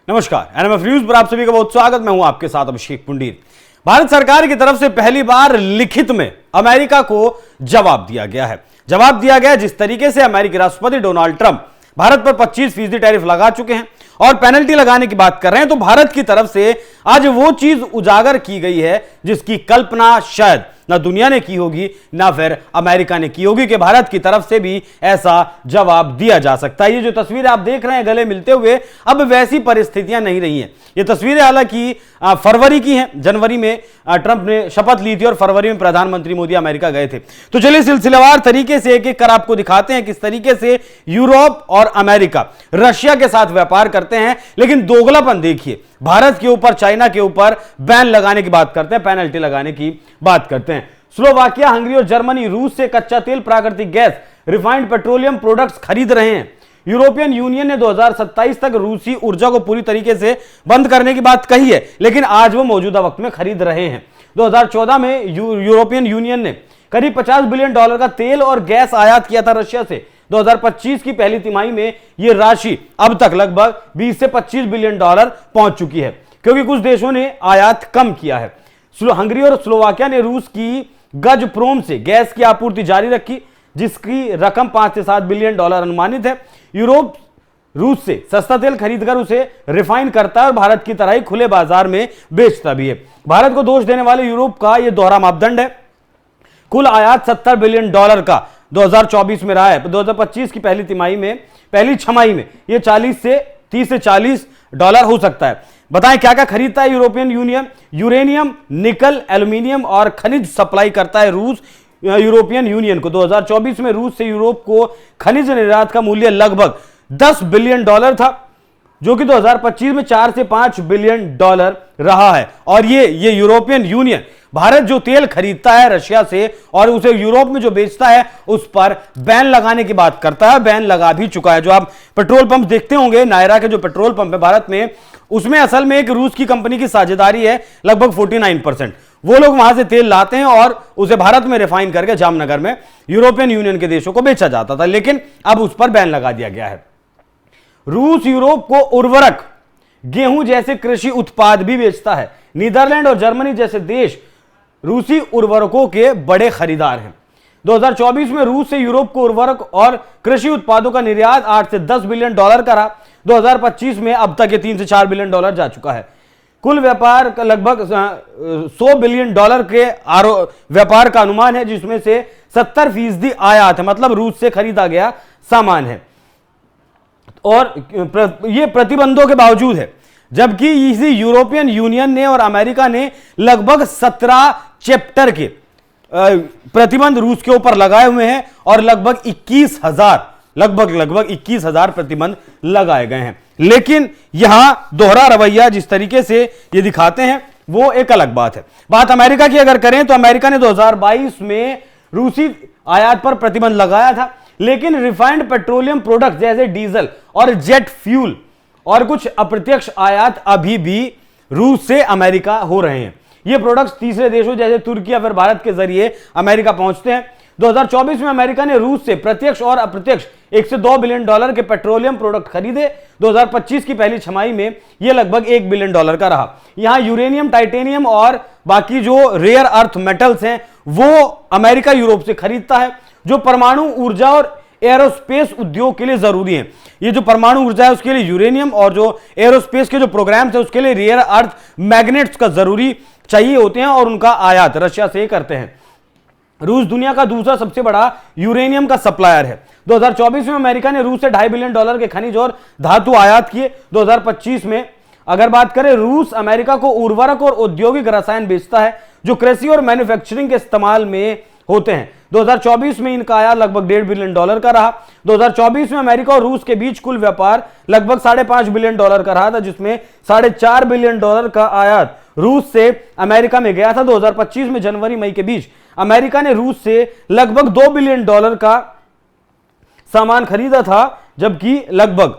नमस्कार, NMF news पर आप सभी का बहुत स्वागत। मैं हूं आपके साथ अभिषेक पुंडीर। भारत सरकार की तरफ से पहली बार लिखित में अमेरिका को जवाब दिया गया है। जवाब दिया गया जिस तरीके से अमेरिकी राष्ट्रपति डोनाल्ड ट्रंप भारत पर 25% टैरिफ लगा चुके हैं और पेनल्टी लगाने की बात कर रहे हैं, तो भारत की तरफ से आज वो चीज उजागर की गई है जिसकी कल्पना शायद ना दुनिया ने की होगी ना फिर अमेरिका ने की होगी कि भारत की तरफ से भी ऐसा जवाब दिया जा सकता है। ये जो तस्वीरें आप देख रहे हैं गले मिलते हुए, अब वैसी परिस्थितियां नहीं रही हैं। ये तस्वीरें हालांकि फरवरी की हैं। जनवरी में ट्रंप ने शपथ ली थी और फरवरी में प्रधानमंत्री मोदी अमेरिका गए थे। तो चलिए सिलसिलेवार तरीके से एक एक कर आपको दिखाते हैं किस तरीके से यूरोप और अमेरिका रशिया के साथ व्यापार करते हैं। लेकिन दोगलापन देखिए, भारत के ऊपर चाइना के ऊपर बैन लगाने की बात करते हैं, पेनल्टी लगाने की बात करते हैं। स्लोवाकिया, हंगरी और जर्मनी रूस से कच्चा तेल, प्राकृतिक गैस, रिफाइंड पेट्रोलियम प्रोडक्ट्स खरीद रहे हैं। यूरोपियन यूनियन ने 2027 तक रूसी ऊर्जा को पूरी तरीके से बंद करने की बात कही है, लेकिन आज वो मौजूदा वक्त में खरीद रहे हैं। 2014 में यूरोपियन यूनियन ने करीब $50 बिलियन का तेल और गैस आयात किया था रशिया से। 2025 की पहली तिमाही में यह राशि अब तक लगभग 20 से $25 बिलियन पहुंच चुकी है, क्योंकि कुछ देशों ने आयात कम किया है। हंगरी और स्लोवाकिया ने रूस की गजप्रोम से गैस की आपूर्ति जारी रखी, जिसकी रकम 5 से $7 बिलियन अनुमानित है। यूरोप रूस से सस्ता तेल खरीदकर उसे रिफाइन करता है और भारत की तरह ही खुले बाजार में बेचता भी है। भारत को दोष देने वाले यूरोप का यह दोहरा मापदंड है। कुल आयात $70 बिलियन का 2024 में रहा है। 2025 की पहली छमाही में यह 30 से $40 हो सकता है। बताएं क्या क्या खरीदता है यूरोपियन यूनियन। यूरेनियम, निकल, एल्यूमिनियम और खनिज सप्लाई करता है रूस यूरोपियन यूनियन को। 2024 में रूस से यूरोप को खनिज निर्यात का मूल्य लगभग $10 बिलियन था, जो कि 2025 में $4 से $5 बिलियन रहा है। और ये यूरोपियन यूनियन भारत जो तेल खरीदता है रशिया से और उसे यूरोप में जो बेचता है उस पर बैन लगाने की बात करता है। बैन लगा भी चुका है। जो आप पेट्रोल पंप देखते होंगे, नायरा के जो पेट्रोल पंप है भारत में, उसमें असल में एक रूस की कंपनी की साझेदारी है लगभग 49%। वो लोग वहां से तेल लाते हैं और उसे भारत में रिफाइन करके जामनगर में यूरोपियन यूनियन के देशों को बेचा जाता था, लेकिन अब उस पर बैन लगा दिया गया है। रूस यूरोप को उर्वरक, गेहूं जैसे कृषि उत्पाद भी बेचता है। नीदरलैंड और जर्मनी जैसे देश रूसी उर्वरकों के बड़े खरीदार हैं। 2024 में रूस से यूरोप को उर्वरक और कृषि उत्पादों का निर्यात $8 से $10 बिलियन का रहा। 2025 में अब तक ये $3 से $4 बिलियन जा चुका है। कुल व्यापार का लगभग $100 बिलियन के व्यापार का अनुमान है, जिसमें से 70% आयात है, मतलब रूस से खरीदा गया सामान है। और ये प्रतिबंधों के बावजूद है, जबकि इसी यूरोपियन यूनियन ने और अमेरिका ने लगभग 17 चैप्टर के प्रतिबंध रूस के ऊपर लगाए हुए हैं और लगभग 21,000 प्रतिबंध लगाए गए हैं। लेकिन यहां दोहरा रवैया जिस तरीके से ये दिखाते हैं वो एक अलग बात है। बात अमेरिका की अगर करें तो अमेरिका ने 2022 में रूसी आयात पर प्रतिबंध लगाया था, लेकिन रिफाइंड पेट्रोलियम प्रोडक्ट जैसे डीजल और जेट फ्यूल और कुछ अप्रत्यक्ष आयात अभी भी रूस से अमेरिका हो रहे हैं। ये प्रोडक्ट्स तीसरे देशों जैसे तुर्की या फिर भारत के जरिए अमेरिका पहुंचते हैं। 2024 में अमेरिका ने रूस से प्रत्यक्ष और अप्रत्यक्ष $1 से $2 बिलियन के पेट्रोलियम प्रोडक्ट खरीदे। 2025 की पहली छमाही में यह लगभग $1 बिलियन का रहा। यहां यूरेनियम, टाइटेनियम और बाकी जो रेयर अर्थ मेटल्स हैं वो अमेरिका यूरोप से खरीदता है, जो परमाणु ऊर्जा और एरोस्पेस उद्योग के लिए जरूरी है। ये जो परमाणु ऊर्जा है उसके लिए यूरेनियम और जो एरोस्पेस के जो प्रोग्राम्स है उसके लिए रेयर अर्थ मैग्नेट्स का जरूरी चाहिए होते हैं और उनका आयात रशिया से करते हैं। रूस दुनिया का दूसरा सबसे बड़ा यूरेनियम का सप्लायर है। 2024 में अमेरिका ने रूस से $2.5 बिलियन के खनिज और धातु आयात किए। 2025 में अगर बात करें, रूस अमेरिका को उर्वरक और औद्योगिक रसायन बेचता है जो कृषि और मैन्युफैक्चरिंग के इस्तेमाल में होते हैं। 2024 में इनका आयात लगभग $1.5 बिलियन का रहा। 2024 में अमेरिका और रूस के बीच कुल व्यापार लगभग $5.5 बिलियन का रहा था, जिसमें $4.5 बिलियन का आयात रूस से अमेरिका में गया था। 2025 में जनवरी मई के बीच अमेरिका ने रूस से लगभग $2 बिलियन का सामान खरीदा था, जबकि लगभग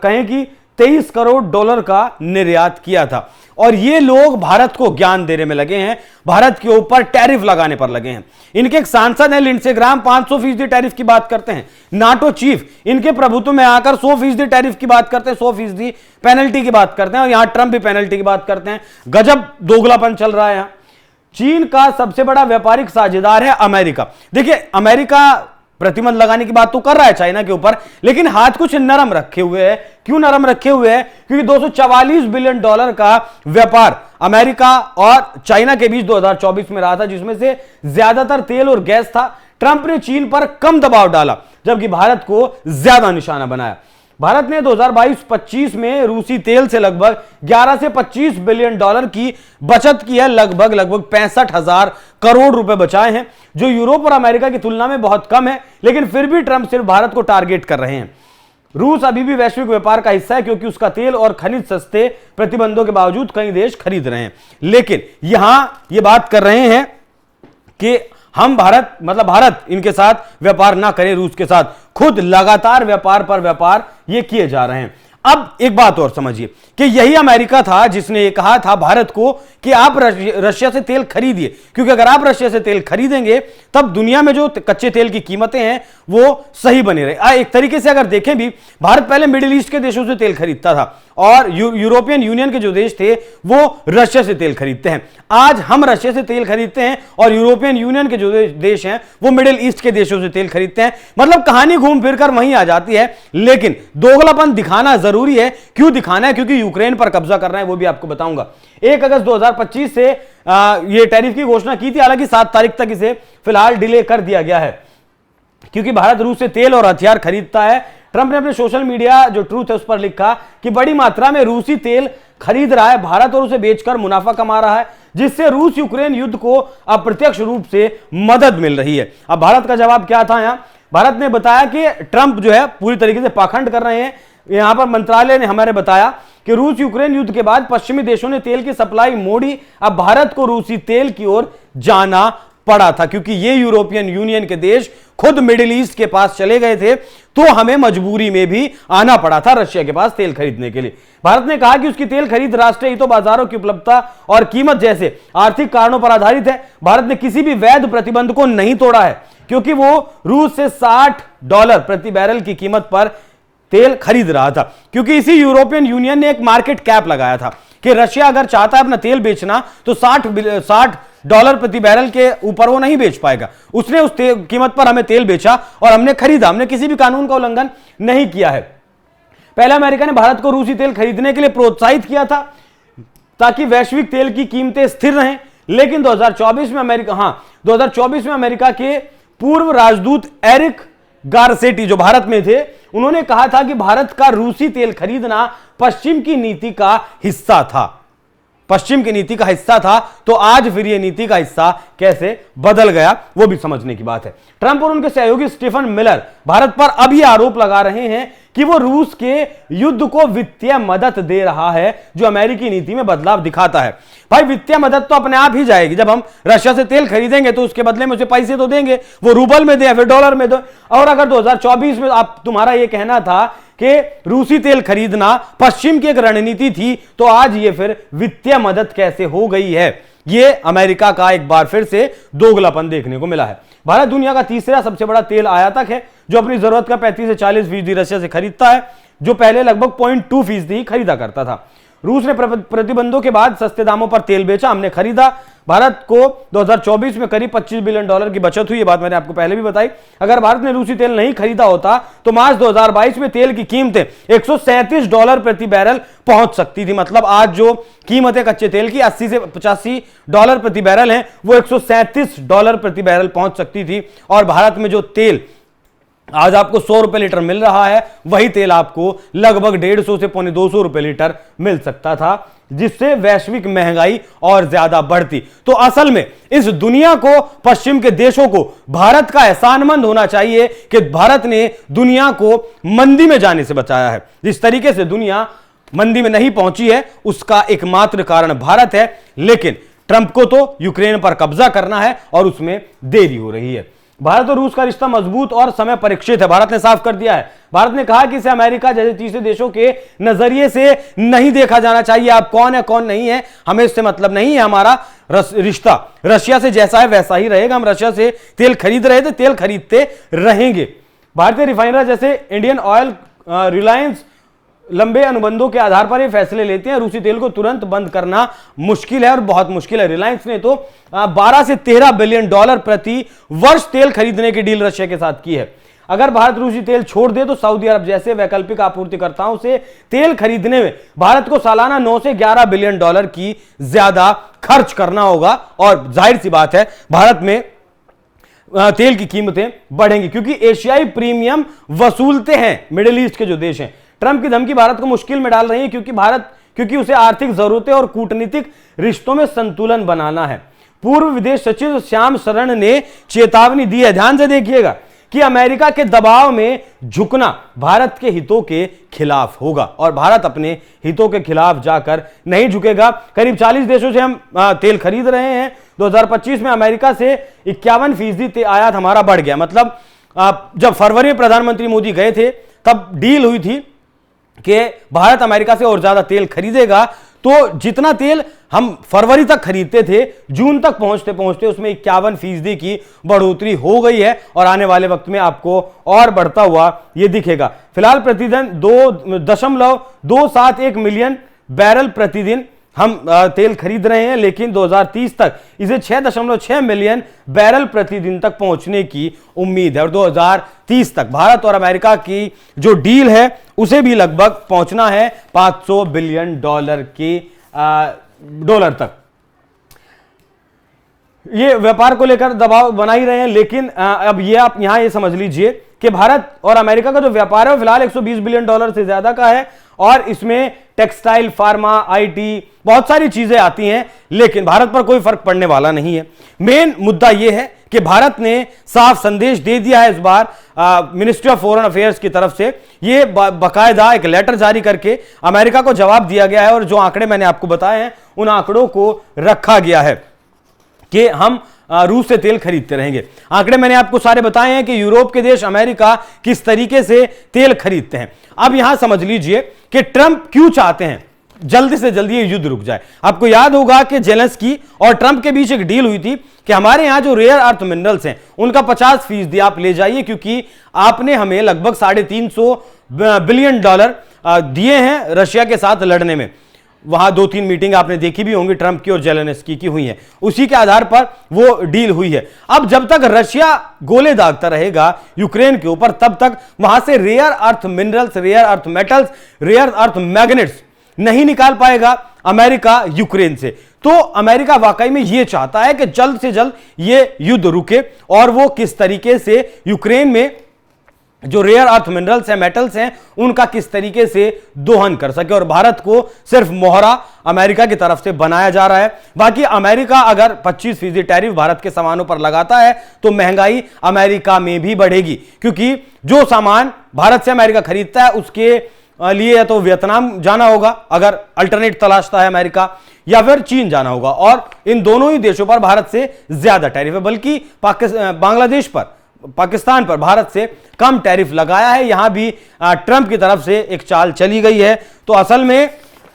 कहें कि $23 करोड़ का निर्यात किया था। और ये लोग भारत को ज्ञान देने में लगे हैं, भारत के ऊपर टैरिफ लगाने पर लगे हैं। इनके एक सांसद हैं लिंडसे ग्राहम, 500% टैरिफ की बात करते हैं। नाटो चीफ इनके प्रभुत्व में आकर 100% टैरिफ की बात करते हैं, 100% पेनल्टी की बात करते हैं, और यहां ट्रंप भी पेनल्टी की बात करते हैं। गजब दोगलापन चल रहा है यहां। चीन का सबसे बड़ा व्यापारिक साझेदार है अमेरिका। देखिए, अमेरिका प्रतिबंध लगाने की बात तो कर रहा है चाइना के ऊपर, लेकिन हाथ कुछ नरम रखे हुए है। क्यों नरम रखे हुए हैं? क्योंकि $244 बिलियन का व्यापार अमेरिका और चाइना के बीच 2024 में रहा था, जिसमें से ज्यादातर तेल और गैस था। ट्रंप ने चीन पर कम दबाव डाला, जबकि भारत को ज्यादा निशाना बनाया। भारत ने 2022-25 में रूसी तेल से लगभग 11 से 25 बिलियन डॉलर की बचत की है। लगभग 65,000 करोड़ रुपए बचाए हैं, जो यूरोप और अमेरिका की तुलना में बहुत कम है। लेकिन फिर भी ट्रंप सिर्फ भारत को टारगेट कर रहे हैं। रूस अभी भी वैश्विक व्यापार का हिस्सा है, क्योंकि उसका तेल और खनिज सस्ते प्रतिबंधों के बावजूद कई देश खरीद रहे हैं। लेकिन यहां ये बात कर रहे हैं कि हम भारत इनके साथ व्यापार ना करे, रूस के साथ। खुद लगातार व्यापार पर व्यापार ये किए जा रहे हैं। अब एक बात और समझिए कि यही अमेरिका था जिसने ये कहा था भारत को कि आप रशिया से तेल खरीदिए, क्योंकि अगर आप रशिया से तेल खरीदेंगे तब दुनिया में जो कच्चे तेल की कीमतें हैं वो सही बनी रहे। एक तरीके से अगर देखें भी, भारत पहले मिडिल ईस्ट के देशों से तेल खरीदता था, और यूरोपियन यूनियन के जो देश थे वो रशिया से तेल खरीदते हैं। आज हम रशिया से तेल खरीदते हैं और यूरोपियन यूनियन के जो देश हैं वो मिडिल ईस्ट के देशों से तेल खरीदते हैं। मतलब कहानी घूम फिर कर वहीं आ जाती है। लेकिन दोगलापन दिखाना जरूरी है। क्यों दिखाना है? क्योंकि यूक्रेन पर कब्जा करना है, वो भी आपको बताऊंगा। 1 अगस्त 2025 से ये टैरिफ की घोषणा की थी, हालांकि 7 तारीख तक इसे फिलहाल डिले कर दिया गया है, क्योंकि भारत रूस से तेल और हथियार खरीदता है। ट्रंप ने अपने सोशल मीडिया जो ट्रूथ है उस पर लिखा कि बड़ी मात्रा में रूसी तेल खरीद रहा है भारत और उसे बेचकर मुनाफा कमा रहा है, जिससे रूस यूक्रेन युद्ध को अप्रत्यक्ष रूप से मदद मिल रही है। अब भारत का जवाब क्या था? यहां भारत ने बताया कि ट्रंप जो है पूरी तरीके से पाखंड कर रहे हैं। यहां पर मंत्रालय ने हमारे बताया कि रूस यूक्रेन युद्ध के बाद पश्चिमी देशों ने तेल की सप्लाई मोड़ी। अब भारत को रूसी तेल की ओर जाना पड़ा था, क्योंकि ये यूरोपियन यूनियन के देश खुद मिडिल ईस्ट के पास चले गए थे, तो हमें मजबूरी में भी आना पड़ा था रशिया के पास तेल खरीदने के लिए। भारत ने कहा कि उसकी तेल खरीद राष्ट्रीय हितों, बाजारों की उपलब्धता और कीमत जैसे आर्थिक कारणों पर आधारित है। भारत ने किसी भी वैध प्रतिबंध को नहीं तोड़ा है, क्योंकि वो रूस से $60 प्रति बैरल की कीमत पर तेल खरीद रहा था। क्योंकि इसी यूरोपियन यूनियन ने एक मार्केट कैप लगाया था कि रशिया अगर चाहता है अपना तेल बेचना तो $60 प्रति बैरल के ऊपर वो नहीं बेच पाएगा। उसने उस कीमत पर हमें तेल बेचा और हमने खरीदा। हमने किसी भी कानून का उल्लंघन नहीं किया है। पहले अमेरिका ने भारत को रूसी तेल खरीदने के लिए प्रोत्साहित किया था ताकि वैश्विक तेल की कीमतें स्थिर रहें। लेकिन 2024 में अमेरिका के पूर्व राजदूत एरिक गारसेटी जो भारत में थे, उन्होंने कहा था कि भारत का रूसी तेल खरीदना पश्चिम की नीति का हिस्सा था। पश्चिम की नीति का हिस्सा था, तो आज फिर यह नीति का हिस्सा कैसे बदल गया, वो भी समझने की बात है। ट्रंप और उनके सहयोगी स्टीफन मिलर भारत पर अब यह आरोप लगा रहे हैं कि वो रूस के युद्ध को वित्तीय मदद दे रहा है, जो अमेरिकी नीति में बदलाव दिखाता है। भाई, वित्तीय मदद तो अपने आप ही जाएगी। जब हम रशिया से तेल खरीदेंगे तो उसके बदले में उसे पैसे तो देंगे, वो रूबल में दे या फिर डॉलर में दे। और अगर 2024 में तुम्हारा यह कहना था कि रूसी तेल खरीदना पश्चिम की एक रणनीति थी, तो आज ये फिर वित्तीय मदद कैसे हो गई है? ये अमेरिका का एक बार फिर से दोगलापन देखने को मिला है। भारत दुनिया का तीसरा सबसे बड़ा तेल आयातक है, जो अपनी जरूरत का 35 से 40% रशिया से खरीदता है, जो पहले लगभग 0.2% ही खरीदा करता था। रूस ने प्रतिबंधों के बाद सस्ते दामों पर तेल बेचा, हमने खरीदा। भारत को 2024 में करीब $25 बिलियन की बचत हुई। ये बात मैंने आपको पहले भी बताई। अगर भारत ने रूसी तेल नहीं खरीदा होता तो मार्च 2022 में तेल की कीमतें $137 प्रति बैरल पहुंच सकती थी। मतलब आज जो कीमतें कच्चे तेल की 80 से $85 प्रति बैरल हैं, वो $137 प्रति बैरल पहुंच सकती थी। और भारत में जो तेल आज आपको ₹100 लीटर मिल रहा है, वही तेल आपको लगभग 150 से पौने ₹200 लीटर मिल सकता था, जिससे वैश्विक महंगाई और ज्यादा बढ़ती। तो असल में इस दुनिया को, पश्चिम के देशों को भारत का एहसानमंद होना चाहिए कि भारत ने दुनिया को मंदी में जाने से बचाया है। जिस तरीके से दुनिया मंदी में नहीं पहुंची है, उसका एकमात्र कारण भारत है। लेकिन ट्रंप को तो यूक्रेन पर कब्जा करना है और उसमें देरी हो रही है। भारत और रूस का रिश्ता मजबूत और समय परीक्षित है, भारत ने साफ कर दिया है। भारत ने कहा कि इसे अमेरिका जैसे तीसरे देशों के नजरिए से नहीं देखा जाना चाहिए। आप कौन है कौन नहीं है हमें इससे मतलब नहीं है। हमारा रिश्ता रशिया से जैसा है वैसा ही रहेगा। हम रशिया से तेल खरीद रहे थे, तेल खरीदते रहेंगे। भारतीय रिफाइनर जैसे इंडियन ऑयल, रिलायंस लंबे अनुबंधों के आधार पर ये फैसले लेते हैं। रूसी तेल को तुरंत बंद करना मुश्किल है और बहुत मुश्किल है। रिलायंस ने तो 12 से 13 बिलियन डॉलर प्रति वर्ष तेल खरीदने की डील रशिया के साथ की है। अगर भारत रूसी तेल छोड़ दे तो सऊदी अरब जैसे वैकल्पिक आपूर्तिकर्ताओं से तेल खरीदने में भारत को सालाना 9 से 11 बिलियन डॉलर की ज्यादा खर्च करना होगा। और जाहिर सी बात है भारत में तेल की कीमतें बढ़ेंगी क्योंकि एशियाई प्रीमियम वसूलते हैं मिडिल ईस्ट के जो देश हैं। ट्रंप की धमकी भारत को मुश्किल में डाल रही है क्योंकि उसे आर्थिक जरूरतें और कूटनीतिक रिश्तों में संतुलन बनाना है। पूर्व विदेश सचिव श्याम शरण ने चेतावनी दी है, ध्यान से देखिएगा, कि अमेरिका के दबाव में झुकना भारत के हितों के खिलाफ होगा और भारत अपने हितों के खिलाफ जाकर नहीं झुकेगा। करीब 40 देशों से हम तेल खरीद रहे हैं। 2025 में अमेरिका से 51% आयात हमारा बढ़ गया। मतलब जब फरवरी में प्रधानमंत्री मोदी गए थे तब डील हुई थी कि भारत अमेरिका से और ज्यादा तेल खरीदेगा। तो जितना तेल हम फरवरी तक खरीदते थे, जून तक पहुंचते पहुंचते उसमें 51% की बढ़ोतरी हो गई है और आने वाले वक्त में आपको और बढ़ता हुआ यह दिखेगा। फिलहाल प्रतिदिन 2.271 मिलियन बैरल प्रतिदिन हम तेल खरीद रहे हैं, लेकिन 2030 तक इसे 6.6 मिलियन बैरल प्रतिदिन तक पहुंचने की उम्मीद है और 2030 तक भारत और अमेरिका की जो डील है उसे भी लगभग पहुंचना है 500 बिलियन डॉलर डॉलर तक। ये व्यापार को लेकर दबाव बना ही रहे हैं, लेकिन अब ये आप यहां ये समझ लीजिए कि भारत और अमेरिका का जो व्यापार है वो फिलहाल 120 बिलियन डॉलर से ज्यादा का है और इसमें टेक्सटाइल, फार्मा, आईटी बहुत सारी चीजें आती हैं, लेकिन भारत पर कोई फर्क पड़ने वाला नहीं है। मेन मुद्दा यह है कि भारत ने साफ संदेश दे दिया है इस बार मिनिस्ट्री ऑफ फॉरेन अफेयर्स की तरफ से। ये बाकायदा एक लेटर जारी करके अमेरिका को जवाब दिया गया है और जो आंकड़े मैंने आपको बताए हैं उन आंकड़ों को रखा गया है कि हम रूस से तेल खरीदते रहेंगे। आंकड़े मैंने आपको सारे बताए हैं कि यूरोप के देश अमेरिका किस तरीके से तेल खरीदते हैं। अब यहां समझ लीजिए कि ट्रंप क्यों चाहते हैं जल्दी से जल्दी ये युद्ध रुक जाए। आपको याद होगा कि जेलेंस्की और ट्रंप के बीच एक डील हुई थी कि हमारे यहां जो रेयर अर्थ मिनरल्स हैं उनका 50% आप ले जाइए, क्योंकि आपने हमें लगभग 350 बिलियन डॉलर दिए हैं रशिया के साथ लड़ने में। वहां 2-3 मीटिंग आपने देखी भी होंगी ट्रंप की और जेलेंस्की की हुई है, उसी के आधार पर वो डील हुई है। अब जब तक रशिया गोले दागता रहेगा यूक्रेन के ऊपर, तब तक वहां से rare earth minerals, rare earth metals, rare earth magnets नहीं निकाल पाएगा अमेरिका यूक्रेन से। तो अमेरिका वाकई में यह चाहता है कि जल्द से जल्द यह युद्ध रुके और वो किस तरीके से यूक्रेन में जो रेयर अर्थ मिनरल्स हैं, मेटल्स हैं, उनका किस तरीके से दोहन कर सके। और भारत को सिर्फ मोहरा अमेरिका की तरफ से बनाया जा रहा है। बाकी अमेरिका अगर 25% टैरिफ भारत के सामानों पर लगाता है तो महंगाई अमेरिका में भी बढ़ेगी, क्योंकि जो सामान भारत से अमेरिका खरीदता है उसके लिए या तो वियतनाम जाना होगा अगर अल्टरनेट तलाशता है अमेरिका, या फिर चीन जाना होगा, और इन दोनों ही देशों पर भारत से ज्यादा टैरिफ है। बल्कि बांग्लादेश पर, पाकिस्तान पर भारत से कम टैरिफ लगाया है। यहां भी ट्रंप की तरफ से एक चाल चली गई है। तो असल में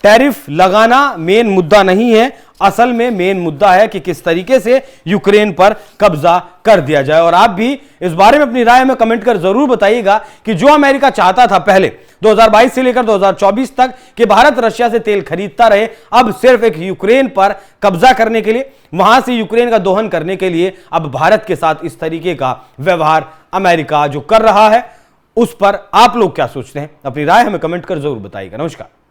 टैरिफ लगाना मेन मुद्दा नहीं है, असल में मेन मुद्दा है कि किस तरीके से यूक्रेन पर कब्जा कर दिया जाए। और आप भी इस बारे में अपनी राय हमें कमेंट कर जरूर बताइएगा कि जो अमेरिका चाहता था पहले 2022 से लेकर 2024 तक कि भारत रशिया से तेल खरीदता रहे, अब सिर्फ एक यूक्रेन पर कब्जा करने के लिए, वहां से यूक्रेन का दोहन करने के लिए अब भारत के साथ इस तरीके का व्यवहार अमेरिका जो कर रहा है, उस पर आप लोग क्या सोचते हैं? अपनी राय हमें कमेंट कर जरूर बताइएगा। नमस्कार।